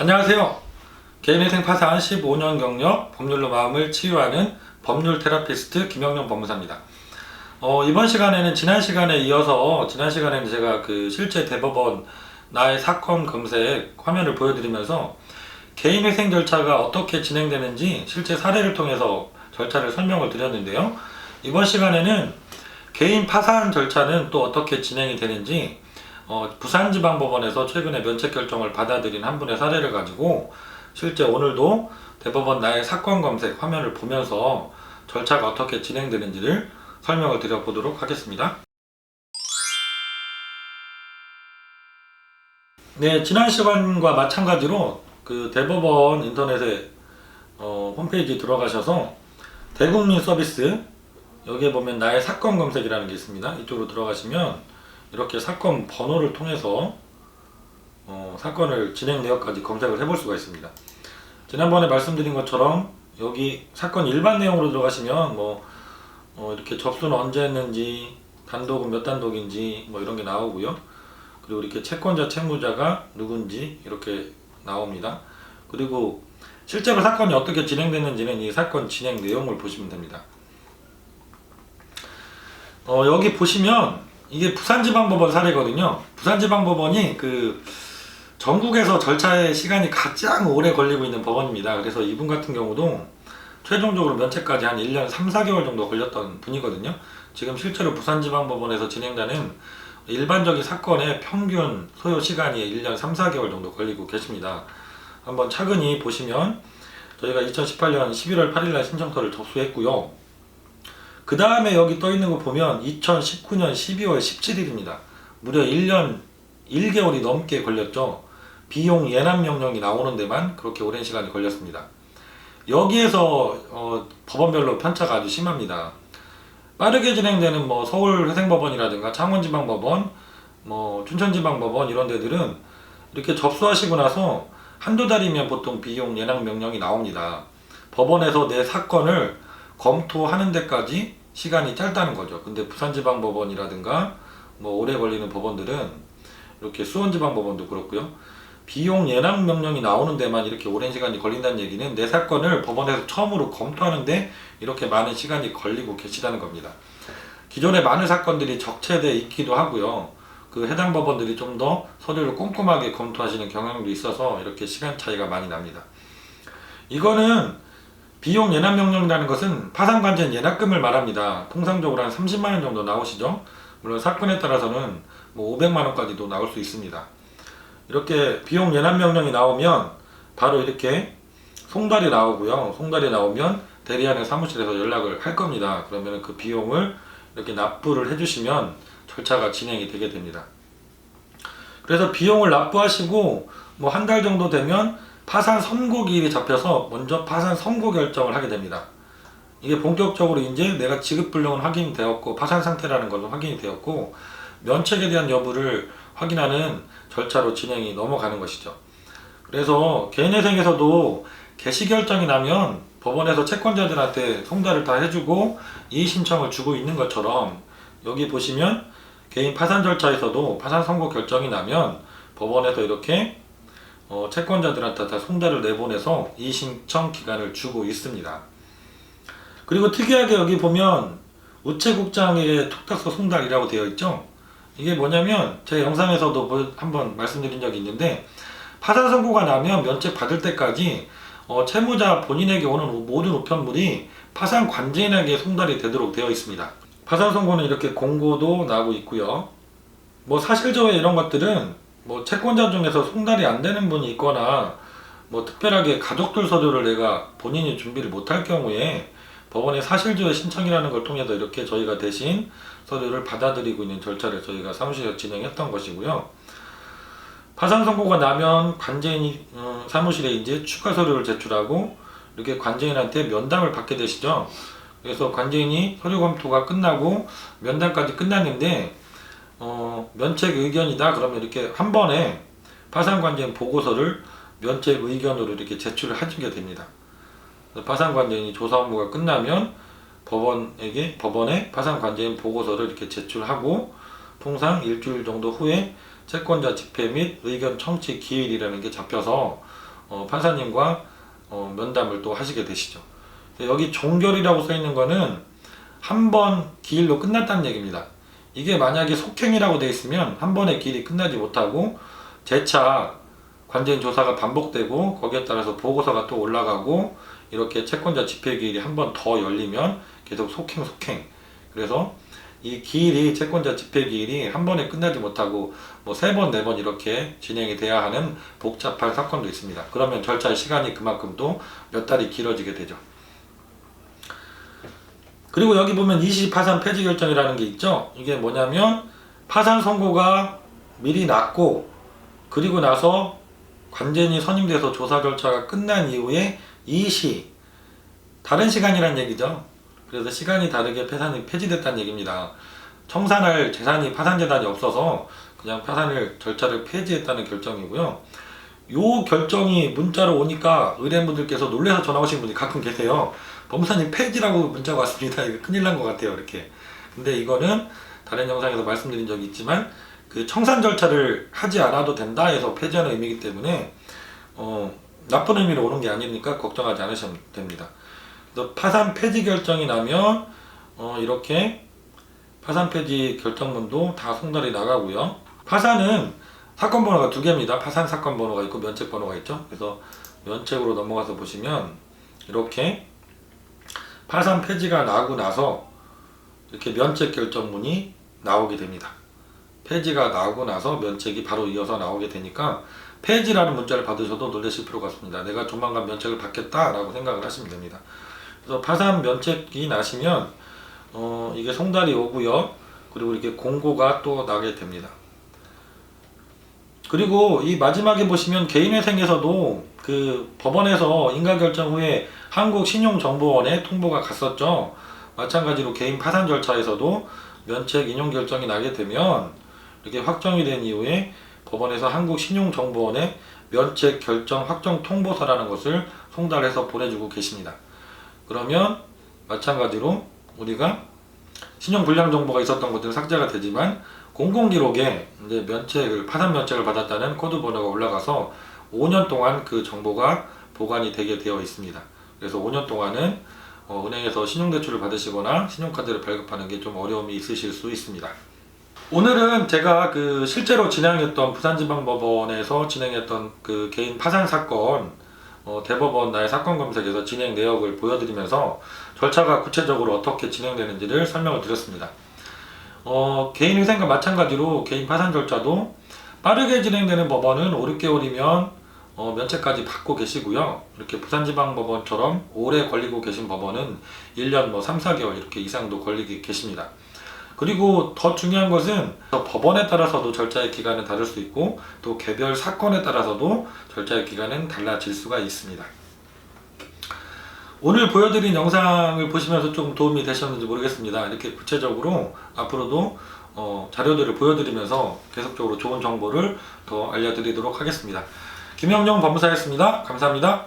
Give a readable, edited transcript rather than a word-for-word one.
안녕하세요. 개인회생 파산 15년 경력, 법률로 마음을 치유하는 법률 테라피스트 김영영 법무사입니다. 이번 시간에는 지난 시간에 이어서 지난 시간에는 제가 실제 대법원 나의 사건 검색 화면을 보여드리면서 개인회생 절차가 어떻게 진행되는지 실제 사례를 통해서 절차를 설명을 드렸는데요. 이번 시간에는 개인 파산 절차는 또 어떻게 진행이 되는지 부산지방법원에서 최근에 면책 결정을 받아들인 한 분의 사례를 가지고 실제 오늘도 대법원 나의 사건 검색 화면을 보면서 절차가 어떻게 진행되는지를 설명을 드려보도록 하겠습니다. 네, 지난 시간과 마찬가지로 대법원 인터넷에 홈페이지 들어가셔서 대국민 서비스 여기에 보면 나의 사건 검색이라는 게 있습니다. 이쪽으로 들어가시면 이렇게 사건 번호를 통해서 사건을 진행 내역까지 검색을 해볼 수가 있습니다. 지난번에 말씀드린 것처럼 여기 사건 일반 내용으로 들어가시면 이렇게 접수는 언제 했는지, 단독은 몇 단독인지 이런 게 나오고요. 그리고 이렇게 채권자, 채무자가 누군지 이렇게 나옵니다. 그리고 실제로 사건이 어떻게 진행됐는지는 이 사건 진행 내용을 보시면 됩니다. 여기 보시면 이게 부산지방법원 사례거든요. 부산지방법원이 전국에서 절차의 시간이 가장 오래 걸리고 있는 법원입니다. 그래서 이분 같은 경우도 최종적으로 면책까지 한 1년 3, 4개월 정도 걸렸던 분이거든요. 지금 실제로 부산지방법원에서 진행되는 일반적인 사건의 평균 소요 시간이 1년 3, 4개월 정도 걸리고 계십니다. 한번 차근히 보시면 저희가 2018년 11월 8일날 신청서를 접수했고요. 그 다음에 여기 떠 있는 거 보면 2019년 12월 17일입니다. 무려 1년 1개월이 넘게 걸렸죠. 비용 예납 명령이 나오는 데만 그렇게 오랜 시간이 걸렸습니다. 여기에서 법원별로 편차가 아주 심합니다. 빠르게 진행되는 서울회생법원이라든가 창원지방법원, 춘천지방법원 이런 데들은 이렇게 접수하시고 나서 한두 달이면 보통 비용 예납 명령이 나옵니다. 법원에서 내 사건을 검토하는 데까지 시간이 짧다는 거죠. 근데 부산지방법원이라든가 오래 걸리는 법원들은 이렇게 수원지방법원도 그렇고요. 비용 예납 명령이 나오는 데만 이렇게 오랜 시간이 걸린다는 얘기는 내 사건을 법원에서 처음으로 검토하는데 이렇게 많은 시간이 걸리고 계시다는 겁니다. 기존에 많은 사건들이 적체돼 있기도 하고요. 해당 법원들이 좀 더 서류를 꼼꼼하게 검토하시는 경향도 있어서 이렇게 시간 차이가 많이 납니다. 이거는 비용 예납 명령이라는 것은 파산관전 예납금을 말합니다. 통상적으로 한 30만원 정도 나오시죠. 물론 사건에 따라서는 500만원까지도 나올 수 있습니다. 이렇게 비용 예납 명령이 나오면 바로 이렇게 송달이 나오고요. 송달이 나오면 대리하는 사무실에서 연락을 할 겁니다. 그러면 그 비용을 이렇게 납부를 해주시면 절차가 진행이 되게 됩니다. 그래서 비용을 납부하시고 한 달 정도 되면 파산 선고 기일이 잡혀서 먼저 파산 선고 결정을 하게 됩니다. 이게 본격적으로 이제 내가 지급불능은 확인이 되었고 파산 상태라는 것도 확인이 되었고 면책에 대한 여부를 확인하는 절차로 진행이 넘어가는 것이죠. 그래서 개인회생에서도 개시 결정이 나면 법원에서 채권자들한테 송달을 다 해주고 이의 신청을 주고 있는 것처럼 여기 보시면 개인 파산 절차에서도 파산 선고 결정이 나면 법원에서 이렇게 채권자들한테 다 송달을 내보내서 이의 신청 기간을 주고 있습니다. 그리고 특이하게 여기 보면 우체국장에게 툭탁서 송달이라고 되어 있죠. 이게 뭐냐면 제 영상에서도 한번 말씀드린 적이 있는데 파산 선고가 나면 면책 받을 때까지 채무자 본인에게 오는 모든 우편물이 파산 관제인에게 송달이 되도록 되어 있습니다. 파산 선고는 이렇게 공고도 나오고 있고요. 사실조회 이런 것들은 채권자 중에서 송달이 안 되는 분이 있거나 특별하게 가족들 서류를 내가 본인이 준비를 못할 경우에 법원의 사실조회 신청이라는 걸 통해서 이렇게 저희가 대신 서류를 받아들이고 있는 절차를 저희가 사무실에서 진행했던 것이고요. 파산 선고가 나면 관제인이 사무실에 이제 추가 서류를 제출하고 이렇게 관제인한테 면담을 받게 되시죠. 그래서 관제인이 서류 검토가 끝나고 면담까지 끝났는데 면책 의견이다 그러면 이렇게 한 번에 파산관제인 보고서를 면책 의견으로 이렇게 제출을 해주게 됩니다. 파산관제인이 조사 업무가 끝나면 법원에 파산관제인 보고서를 이렇게 제출하고 통상 일주일 정도 후에 채권자 집회 및 의견 청취 기일이라는 게 잡혀서 판사님과 면담을 또 하시게 되시죠. 여기 종결이라고 써 있는 거는 한 번 기일로 끝났다는 얘기입니다. 이게 만약에 속행이라고 되어 있으면 한 번의 기일이 끝나지 못하고 재차 관제인 조사가 반복되고 거기에 따라서 보고서가 또 올라가고 이렇게 채권자 집행 기일이 한 번 더 열리면 계속 속행. 그래서 이 기일이 채권자 집행 기일이 한 번에 끝나지 못하고 뭐 3번, 4번 이렇게 진행이 돼야 하는 복잡한 사건도 있습니다. 그러면 절차의 시간이 그만큼 또 몇 달이 길어지게 되죠. 그리고 여기 보면 이시 파산 폐지 결정이라는 게 있죠. 이게 뭐냐면 파산 선고가 미리 났고 그리고 나서 관제인이 선임돼서 조사 절차가 끝난 이후에 이시 다른 시간이란 얘기죠. 그래서 시간이 다르게 파산이 폐지됐다는 얘기입니다. 청산할 재산이 파산재단이 없어서 그냥 파산을 절차를 폐지했다는 결정이고요. 요 결정이 문자로 오니까 의뢰인분들께서 놀라서 전화 오신 분이 가끔 계세요. 법무사님 폐지라고 문자가 왔습니다. 이거 큰일 난 것 같아요. 이렇게. 근데 이거는 다른 영상에서 말씀드린 적이 있지만 그 청산 절차를 하지 않아도 된다 해서 폐지하는 의미이기 때문에 나쁜 의미로 오는 게 아니니까 걱정하지 않으시면 됩니다. 그래서 파산 폐지 결정이 나면 이렇게 파산 폐지 결정문도 다 송달이 나가고요. 파산은 사건 번호가 2개입니다. 파산 사건 번호가 있고 면책 번호가 있죠. 그래서 면책으로 넘어가서 보시면 이렇게 파산 폐지가 나고 나서 이렇게 면책 결정문이 나오게 됩니다. 폐지가 나고 나서 면책이 바로 이어서 나오게 되니까 폐지라는 문자를 받으셔도 놀라실 필요가 없습니다. 내가 조만간 면책을 받겠다라고 생각을 하시면 됩니다. 그래서 파산 면책이 나시면 이게 송달이 오고요. 그리고 이렇게 공고가 또 나게 됩니다. 그리고 이 마지막에 보시면 개인회생에서도 그 법원에서 인가결정 후에 한국신용정보원에 통보가 갔었죠. 마찬가지로 개인 파산 절차에서도 면책 인용 결정이 나게 되면 이렇게 확정이 된 이후에 법원에서 한국신용정보원에 면책 결정 확정 통보서라는 것을 송달해서 보내주고 계십니다. 그러면 마찬가지로 우리가 신용불량 정보가 있었던 것들은 삭제가 되지만 공공기록에 이제 면책을 파산 면책을 받았다는 코드 번호가 올라가서 5년 동안 그 정보가 보관이 되게 되어 있습니다. 그래서 5년 동안은 은행에서 신용대출을 받으시거나 신용카드를 발급하는 게 좀 어려움이 있으실 수 있습니다. 오늘은 제가 그 실제로 진행했던 부산지방법원에서 진행했던 그 개인 파산 사건 대법원 나의 사건 검색에서 진행 내역을 보여드리면서 절차가 구체적으로 어떻게 진행되는지를 설명을 드렸습니다. 개인회생과 마찬가지로 개인 파산 절차도 빠르게 진행되는 법원은 5, 6개월이면 면책까지 받고 계시고요. 이렇게 부산지방법원처럼 오래 걸리고 계신 법원은 1년 3, 4개월 이렇게 이상도 걸리게 계십니다. 그리고 더 중요한 것은 법원에 따라서도 절차의 기간은 다를 수 있고 또 개별 사건에 따라서도 절차의 기간은 달라질 수가 있습니다. 오늘 보여드린 영상을 보시면서 좀 도움이 되셨는지 모르겠습니다. 이렇게 구체적으로 앞으로도 자료들을 보여드리면서 계속적으로 좋은 정보를 더 알려드리도록 하겠습니다. 김영용 법무사였습니다. 감사합니다.